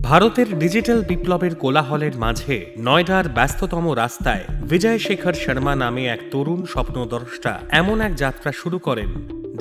ভারতের ডিজিটাল বিপ্লবের কোলাহলের মাঝে নয়ডার ব্যস্ততম রাস্তায় বিজয় শেখর শর্মা নামে এক তরুণ স্বপ্নদ্রষ্টা এমন এক যাত্রা শুরু করেন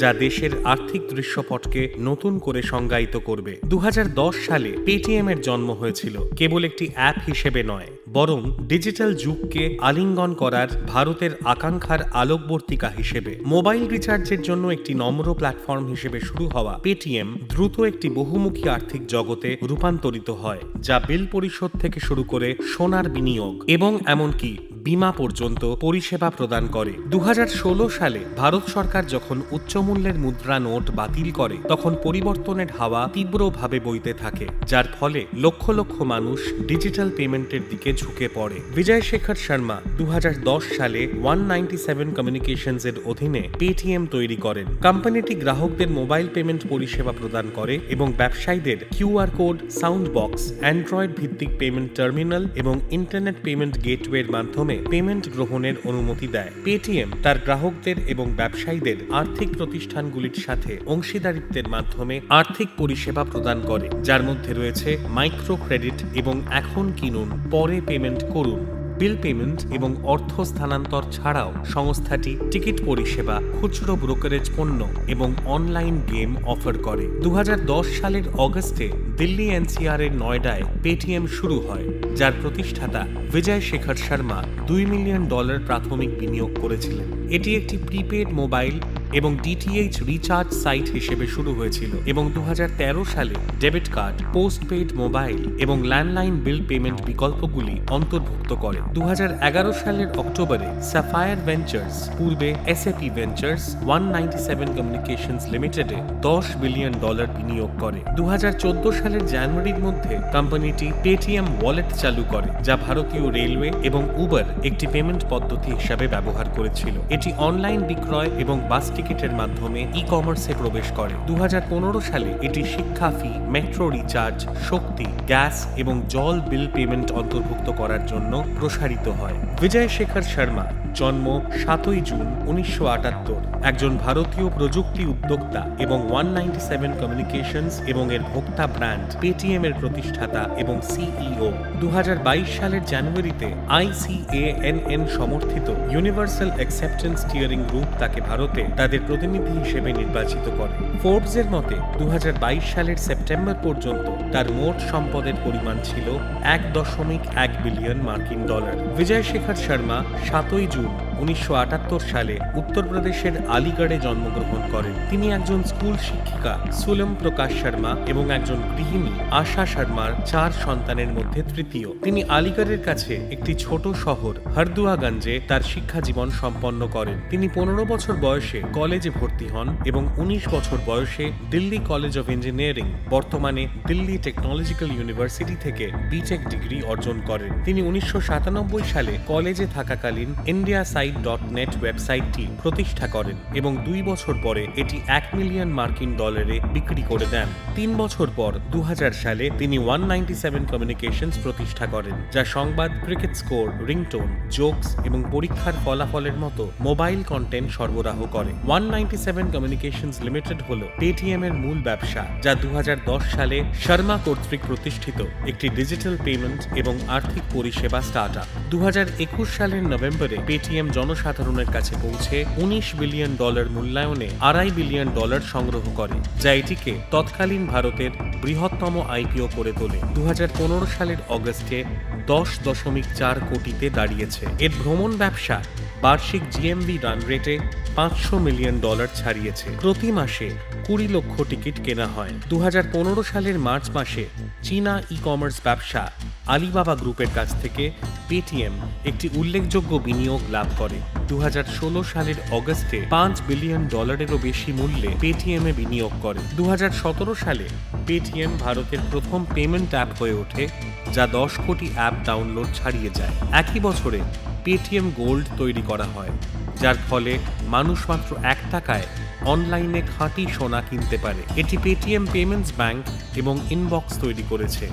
যা দেশের আর্থিক দৃশ্যপটকে নতুন করে সংজ্ঞায়িত করবে। 2010 সালে পেটিএম এর জন্ম হয়েছিল কেবল একটি অ্যাপ হিসেবে নয়, বরং ডিজিটাল যুগকে আলিঙ্গন করার ভারতের আকাঙ্ক্ষার আলোকবর্তিকা হিসেবে। মোবাইল রিচার্জের জন্য একটি নম্র প্ল্যাটফর্ম হিসেবে শুরু হওয়া পেটিএম দ্রুত একটি বহুমুখী আর্থিক জগতে রূপান্তরিত হয়, যা বিল পরিশোধ থেকে শুরু করে সোনার বিনিয়োগ এবং এমনকি বীমা পর্যন্ত পরিষেবা প্রদান করে। 2016 সালে ভারত সরকার যখন উচ্চমূল্যের মুদ্রা নোট বাতিল করে, তখন পরিবর্তনের হাওয়া তীব্রভাবে বইতে থাকে, যার ফলে লক্ষ লক্ষ মানুষ ডিজিটাল পেমেন্টের দিকে ঝুঁকে পড়ে। বিজয় শেখর শর্মা 2010 সালে 197 কমিউনিকেশনস এর অধীনে পেটিএম তৈরি করেন। কোম্পানিটি গ্রাহকদের মোবাইল পেমেন্ট পরিষেবা প্রদান করে এবং ব্যবসায়ীদের QR code, sound box, Android ভিত্তিক পেমেন্ট টার্মিনাল এবং ইন্টারনেট পেমেন্ট গেটওয়ের মাধ্যমে পেমেন্ট গ্রহণের অনুমতি দেয়। পেটিএম তার গ্রাহকদের এবং ব্যবসায়ীদের আর্থিক প্রতিষ্ঠানগুলির সাথে অংশীদারিত্বের মাধ্যমে আর্থিক পরিষেবা প্রদান করে, যার মধ্যে রয়েছে মাইক্রো ক্রেডিট এবং এখন কিনুন পরে পেমেন্ট করুন, বিল পেমেন্ট এবং অর্থ স্থানান্তর ছাড়াও সংস্থাটি টিকিট পরিষেবা, খুচরো ব্রোকারেজ পণ্য এবং অনলাইন গেম অফার করে। 2010 সালের অগস্টে দিল্লি এনসিআর এর নয়ডায় পেটিএম শুরু হয়, যার প্রতিষ্ঠাতা বিজয় শেখর শর্মা $2 মিলিয়ন প্রাথমিক বিনিয়োগ করেছিলেন। এটি একটি প্রিপেড মোবাইল এবং ডিটিএইচ রিচার্জ সাইট হিসেবে শুরু হয়েছিল এবং 2013 সালে ডেবিট কার্ড, পোস্টপেড মোবাইল এবং ল্যান্ডলাইন বিল পেমেন্ট বিকল্পগুলি অন্তর্ভুক্ত করে। 2011 সালের অক্টোবরে সাফায়ার ভেঞ্চার্স, পূর্বে এসএপি ভেঞ্চার্স, 197 কমিউনিকেশনস লিমিটেডে $10 বিলিয়ন বিনিয়োগ করে। 2014 সালের জানুয়ারির মধ্যে কোম্পানিটি পেটিএম ওয়ালেট চালু করে, যা ভারতীয় রেলওয়ে এবং উবার একটি পেমেন্ট পদ্ধতি হিসাবে ব্যবহার করেছিল। এটি অনলাইন বিক্রয় এবং বাস টিকিটের মাধ্যমে ই-কমার্সে প্রবেশ করে। 2015 সালে এটি শিক্ষা ফি, মেট্রো রিচার্জ, শক্তি, গ্যাস এবং জল বিল পেমেন্ট অন্তর্ভুক্ত করার জন্য প্রসারিত হয়। বিজয় শেখর শর্মা জন্ম 7 জুন 1978, একজন ভারতীয় প্রযুক্তি উদ্যোক্তা এবং 197 কমিউনিকেশনস এবং এর ভোক্তা ব্র্যান্ড পেটিএম এর প্রতিষ্ঠাতা এবং সিইও। 2022 সালের জানুয়ারিতে ICANN সমর্থিত ইউনিভার্সাল অ্যাকসেপ্টেন্স স্টিয়ারিং গ্রুপ তাকে ভারতে তাদের প্রতিনিধি হিসেবে নির্বাচিত করে। ফোর্বসের মতে 2022 সালের সেপ্টেম্বর পর্যন্ত তার মোট সম্পদের পরিমাণ ছিল $1.1 বিলিয়ন। বিজয় শেখর শর্মা 7 জুন 1978 সালে উত্তরপ্রদেশের আলিগড়ে জন্মগ্রহণ করেন। তিনি একজন স্কুল শিক্ষিকা সুলম প্রকাশ শর্মা এবং একজন গৃহিণী আশা শর্মার 4 সন্তানের মধ্যে তৃতীয়। তিনি আলিগড়ের কাছে একটি ছোট শহর হরদুয়াগঞ্জে তার শিক্ষা জীবন সম্পন্ন করেন। তিনি 15 বছর বয়সে কলেজে ভর্তি হন এবং 19 বছর বয়সে দিল্লি কলেজ অফ ইঞ্জিনিয়ারিং, বর্তমানে দিল্লি টেকনোলজিক্যাল ইউনিভার্সিটি থেকে বিটেক ডিগ্রি অর্জন করেন। তিনি 1997 সালে কলেজে থাকাকালীন IndiaSite.net ওয়েবসাইটটি প্রতিষ্ঠা করেন এবং 2 বছর পরে এটি $1 মিলিয়ন বিক্রি করে দেন। 3 বছর পর 2000 সালে তিনি 197 কমিউনিকেশনস প্রতিষ্ঠা করেন, যা সংবাদ, ক্রিকেট স্কোর, রিংটোন, জোকস এবং পরীক্ষার ফলাফলের মতো মোবাইল কন্টেন্ট সরবরাহ করে। 197 কমিউনিকেশনস লিমিটেড হল পেটিএম এর মূল ব্যবসা, যা 2010 সালে শর্মা কর্তৃক প্রতিষ্ঠিত একটি ডিজিটাল পেমেন্ট এবং আর্থিক পরিষেবা স্টার্টআপ। 2021 সালের নভেম্বরে পেটিএম জনসাধারণের কাছে পৌঁছে $19 বিলিয়ন মূল্যায়নে $2.5 বিলিয়ন সংগ্রহ করে, যা এটিকে তৎকালীন ভারতের বৃহত্তম আইপিও করে তোলে। 2015 সালের অগস্টে 10.4 কোটিতে দাঁড়িয়েছে। এর ভ্রমণ ব্যবসা বার্ষিক জিএমভি রান রেটে $500 মিলিয়ন ছাড়িয়েছে। প্রতি মাসে 20 লক্ষ টিকিট কেনা হয়। 2015 সালের মার্চ মাসে চীনা ই-কমার্স ব্যবসা আলিবাবা গ্রুপের কাছ থেকে পেটিএম একটি উল্লেখযোগ্য বিনিয়োগ লাভ করে। 2016 সালের অগস্টে $5 বিলিয়ন বেশি মূল্যে পেটিএম এ বিনিয়োগ করে। 2017 সালে পেটিএম ভারতের প্রথম পেমেন্ট অ্যাপ হয়ে ওঠে, যা 10 কোটি অ্যাপ ডাউনলোড ছাড়িয়ে যায়। একই বছরে পেটিএম গোল্ড তৈরি করা হয়, যার ফলে মানুষ মাত্র $1 অনলাইনে খাঁটি সোনা কিনতে পারে। এটি পেটিএম পেমেন্টস ব্যাংক এবং ইনবক্স তৈরি করেছে,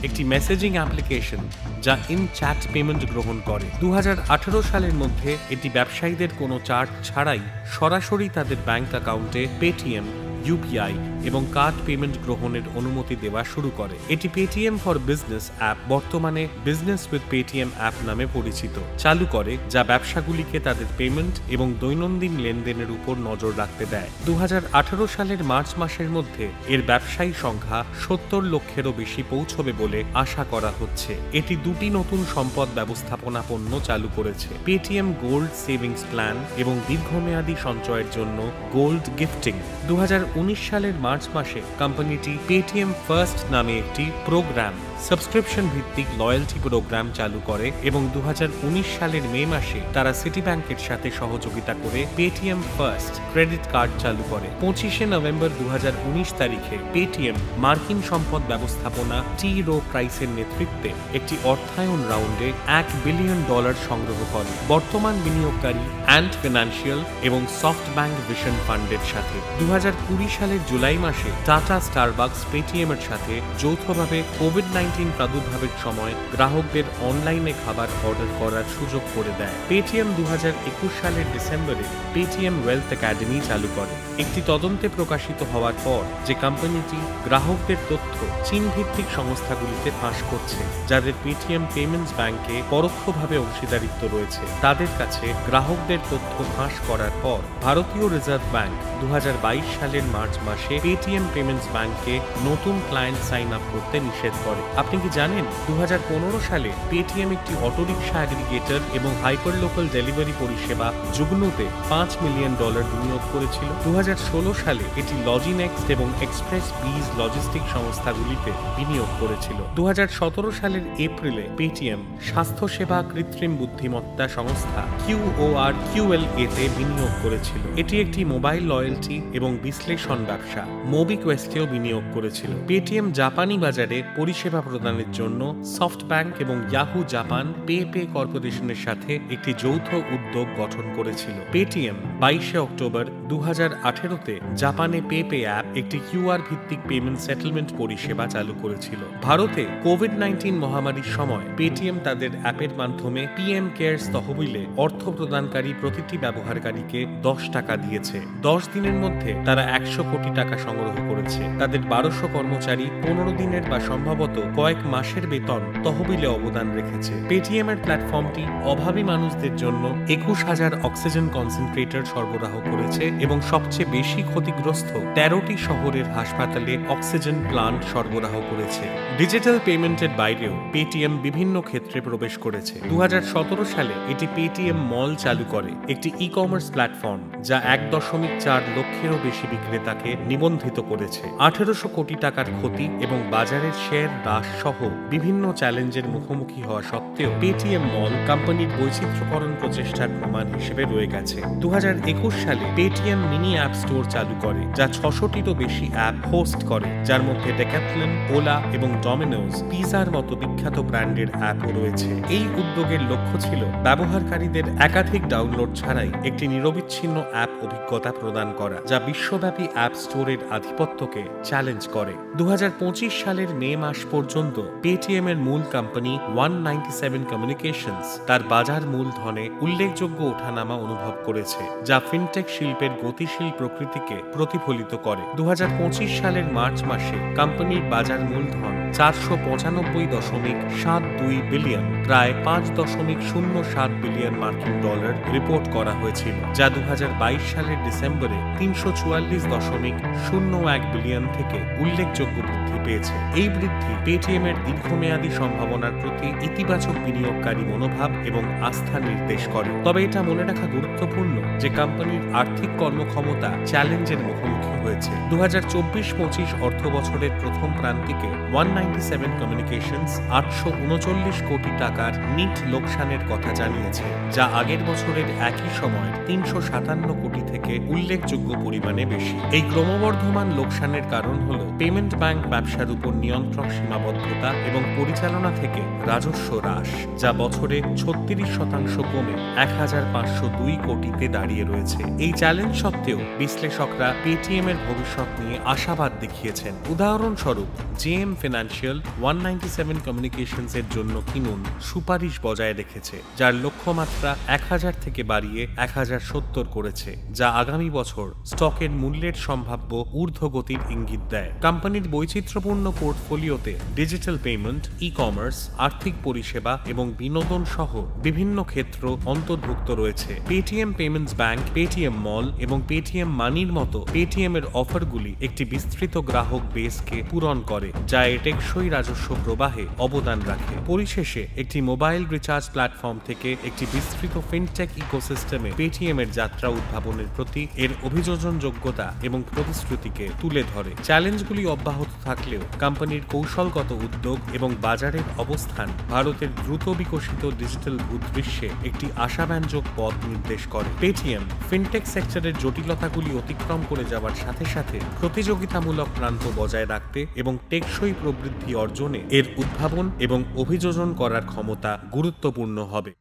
একটি মেসেজিং অ্যাপ্লিকেশন যা ইন চ্যাট পেমেন্ট গ্রহণ করে। 2018 সালের মধ্যে এটি ব্যবসায়ীদের কোনো চার্জ ছাড়াই সরাসরি তাদের ব্যাংক অ্যাকাউন্টে পেটিএম ইউপিআই এবং কার্ড পেমেন্ট গ্রহণের অনুমতি দেওয়া শুরু করে। এটি পেটিএম ফর বিজনেস অ্যাপ, বর্তমানে বিজনেস উইথ পেটিএম অ্যাপ নামে পরিচিত, চালু করে, যা ব্যবসাগুলিকে তাদের পেমেন্ট এবং দৈনন্দিন লেনদেনের উপর নজর রাখতে দেয়। 2018 সালের মার্চ মাসের মধ্যে এর ব্যবসায়ী সংখ্যা 70 লক্ষেরও বেশি পৌঁছবে বলে আশা করা হচ্ছে। এটি দুটি নতুন সম্পদ ব্যবস্থাপনা পণ্য চালু করেছে, পেটিএম গোল্ড সেভিংস প্ল্যান এবং দীর্ঘমেয়াদী সঞ্চয়ের জন্য গোল্ড গিফটিং। 2019 সালের মার্চ মাসে কোম্পানিটি পেটিএম ফার্স্ট নামে একটি প্রোগ্রাম, সাবস্ক্রিপশন ভিত্তিক লয়্যালটি প্রোগ্রাম চালু করে এবং 2019 সালের মে মাসে তারা সিটি ব্যাংকের সাথে সহযোগিতা করে পেটিএম ফার্স্ট ক্রেডিট কার্ড চালু করে। 25শে নভেম্বর 2019 তারিখে পেটিএম মার্কিন সম্পদ ব্যবস্থাপনা টি রো প্রাইসের নেতৃত্বে একটি অর্থায়ন রাউন্ডে $1 বিলিয়ন সংগ্রহ করে বর্তমান বিনিয়োগকারী অ্যান্ড ফিনান্সিয়াল এবং সফট ব্যাংক ভিশন ফান্ডের সাথে। 2020 সালের জুলাই মাসে টাটা স্টারবাকস পেটিএম এর সাথে যৌথভাবে কোভিড-19 প্রাদুর্ভাবের সময় গ্রাহকদের অনলাইনে খাবার অর্ডার করার সুযোগ করে দেয়। পেটিএম 2021 সালের ডিসেম্বরে পেটিএম ওয়েলথ একাডেমি চালু করে, একটি তদন্তে প্রকাশিত হওয়ার পর যে কোম্পানিটি গ্রাহকদের তথ্য চীন ভিত্তিক সংস্থাগুলিতে ফাঁস করছে, যাদের পেটিএম পেমেন্টস ব্যাংকে পরোক্ষভাবে অংশীদারিত্ব রয়েছে, তাদের কাছে গ্রাহকদের তথ্য ফাঁস করার পর ভারতীয় রিজার্ভ ব্যাংক 2022 সালের মার্চ মাসে পেটিএম পেমেন্টস ব্যাংকে নতুন ক্লায়েন্ট সাইন আপ করতে নিষেধ করে। আপনি কি জানেন 2015 সালে পেটিএম একটি অটোরিকশা অ্যাগ্রিগেটর এবং হাইপার লোকাল ডেলিভারি পরিষেবা জুগনুতে $5 মিলিয়ন বিনিয়োগ করেছিল। 2016 সালে এটি লজিনেক্সট এবং এক্সপ্রেস বিজ লজিস্টিক সংস্থাগুলিতে বিনিয়োগ করেছিল। 2017 সালের এপ্রিলে পেটিএম স্বাস্থ্যসেবা কৃত্রিম বুদ্ধিমত্তা সংস্থা QORQLA তে বিনিয়োগ করেছিল। এটি একটি মোবাইল লয়্যালটি এবং বিশ্লেষণ ব্যবসা মোবিকোয়েস্টেও বিনিয়োগ করেছিল। পেটিএম জাপানি বাজারে পরিষেবা প্রদানের জন্য সফট ব্যাংক এবং ইয়াহু জাপান পে কর্পোরেশনের সাথে একটি যৌথ উদ্যোগ গঠন করেছিল। পেটিএম 22শে অক্টোবর 2018-তে জাপানে পে অ্যাপ, একটি কিউআর ভিত্তিক পেমেন্ট সেটেলমেন্ট পরিষেবা চালু করেছিল। ভারতে কোভিড-19 মহামারীর সময় পেটিএম তাদের অ্যাপের মাধ্যমে পিএম কেয়ারস তহবিলে অর্থ প্রদানকারী প্রতিটি ব্যবহারকারীকে $10 দিয়েছে। 10 দিনের মধ্যে তারা $100 কোটি সংগ্রহ করেছে। তাদের 1200 কর্মচারী 15 দিনের বা সম্ভবত কয়েক মাসের বেতন তহবিলে অবদান রেখেছে। পেটিএম এর প্ল্যাটফর্মটি অভাবী মানুষদের জন্য 21,000 অক্সিজেন কনসেন্ট্রেটর সরবরাহ করেছে এবং সবচেয়ে বেশি ক্ষতিগ্রস্ত 13টি শহরের হাসপাতালে অক্সিজেন প্লান্ট সরবরাহ করেছে। ডিজিটাল পেমেন্টের বাইরেও পেটিএম বিভিন্ন ক্ষেত্রে প্রবেশ করেছে। 2017 সালে এটি পেটিএম মল চালু করে, একটি ই কমার্স প্ল্যাটফর্ম যা 1.4 লক্ষেরও বেশি বিক্রেতাকে নিবন্ধিত করেছে। 1800 কোটি টাকার ক্ষতি এবং বাজারের শেয়ার হ্রাস সহ বিভিন্ন চ্যালেঞ্জের মুখোমুখি হওয়া সত্ত্বেও পেটিএম মল কোম্পানির বৈচিত্র্যকরণ প্রচেষ্টার প্রমাণ হিসেবে রয়ে গেছে। 2021 সালে পেটিএম মিনি অ্যাপ স্টোর চালু করে, যা 600টিরও বেশি অ্যাপ হোস্ট করে, যার মধ্যে ডেক্যাথলন, ওলা এবং ডমিনোজ পিজার মতো বিখ্যাত ব্র্যান্ডের অ্যাপও রয়েছে। এই উদ্যোগের লক্ষ্য ছিল ব্যবহারকারীদের একাধিক ডাউনলোড ছাড়াই একটি নিরবিচ্ছিন্ন অ্যাপ অভিজ্ঞতা প্রদান করা, যা বিশ্বব্যাপী অ্যাপ স্টোরের আধিপত্যকে চ্যালেঞ্জ করে। 2025 সালের মে মাস পর্যন্ত পেটিএম এর মূল কোম্পানি 197 কমিউনিকেশনস তার বাজার মূলধনে উল্লেখযোগ্য ওঠানামা অনুভব করেছে, যা ফিনটেক শিল্পের গতিশীল প্রকৃতিকে প্রতিফলিত করে। 2025 সালের মার্চ মাসে কোম্পানির বাজার মূলধন $495.72 বিলিয়ন, প্রায় $5.07 বিলিয়ন মার্কিন ডলার রিপোর্ট করা হয়েছিল, যা 2022 সালের ডিসেম্বরে $344.01 বিলিয়ন থেকে উল্লেখযোগ্য বৃদ্ধি পেয়েছে। এই বৃদ্ধি পেটিএম এর দীর্ঘমেয়াদী সম্ভাবনার প্রতি ইতিবাচক বিনিয়োগকারী মনোভাব এবং আস্থা নির্দেশ করে। তবে এটা মনে রাখা গুরুত্বপূর্ণ যে কোম্পানির আর্থিক কর্মক্ষমতা চ্যালেঞ্জের মুখোমুখি হয়েছে। 2024-25 অর্থ বছরের প্রথম প্রান্তিকে 197 কমিউনিকেশনস $839 কোটি নিট লোকসানের কথা জানিয়েছে, যা আগের বছরের একই সময় 357 কোটি থেকে উল্লেখযোগ্য পরিমাণে বেশি। এই ক্রমবর্ধমান লোকসানের কারণ হল পেমেন্ট ব্যাংক ব্যবসার উপর নিয়ন্ত্রক সীমাবদ্ধতা এবং পরিচালনা থেকে রাজস্ব হ্রাস, যা বছরে 36% কমে 1502 কোটিতে দাঁড়িয়ে রয়েছে। এই চ্যালেঞ্জ সত্ত্বেও বিশ্লেষকরা পেটিএম এর ভবিষ্যৎ নিয়ে আশাবাদ দেখিয়েছেন। উদাহরণস্বরূপ জেএম ফিনান্সিয়াল ফিনান্সিয়াল 197 কমিউনিকেশনসের জন্য কিনুন সুপারিশ বজায় রেখেছে, যার লক্ষ্যমাত্রা 1000 থেকে বাড়িয়ে 1070 করেছে, যা আগামী বছর স্টকের মূল্যের সম্ভাব্য ঊর্ধ্বগতির ইঙ্গিত দেয়। কোম্পানির বৈচিত্র্যপূর্ণ পোর্টফোলিওতে ডিজিটাল পেমেন্ট, ই-কমার্স, আর্থিক পরিষেবা এবং বিনোদন সহ বিভিন্ন ক্ষেত্র অন্তর্ভুক্ত রয়েছে। পেটিএম পেমেন্টস ব্যাংক, পেটিএম মল এবং পেটিএম মানির মতো পেটিএম এর অফারগুলি একটি বিস্তৃত গ্রাহক বেসকে পূরণ করে, যা এর টেকসই রাজস্ব প্রবাহে অবদান রাখে। পরিশেষে একটি মোবাইল রিচার্জ প্ল্যাটফর্ম থেকে একটি বিস্তৃত ফিনটেক ইকোসিস্টেমে পেটিএম এর যাত্রা উদ্ভাবনের প্রতি এর অভিযোজনযোগ্যতা এবং প্রতিশ্রুতিকে তুলে ধরে। চ্যালেঞ্জগুলি অব্যাহত থাকলেও কোম্পানির কৌশলগত উদ্যোগ এবং বাজারের অবস্থান ভারতের দ্রুত বিকশিত ডিজিটাল ভূদৃশ্যে একটি আশাব্যঞ্জক পথ নির্দেশ করে। পেটিএম ফিনটেক সেক্টরের জটিলতাগুলি অতিক্রম করে যাওয়ার সাথে সাথে প্রতিযোগিতামূলক প্রান্ত বজায় রাখতে এবং টেকসই প্রবৃদ্ধি অর্জনে এর উদ্ভাবন এবং অভিযোজন করার ক্ষমতা গুরুত্বপূর্ণ হবে।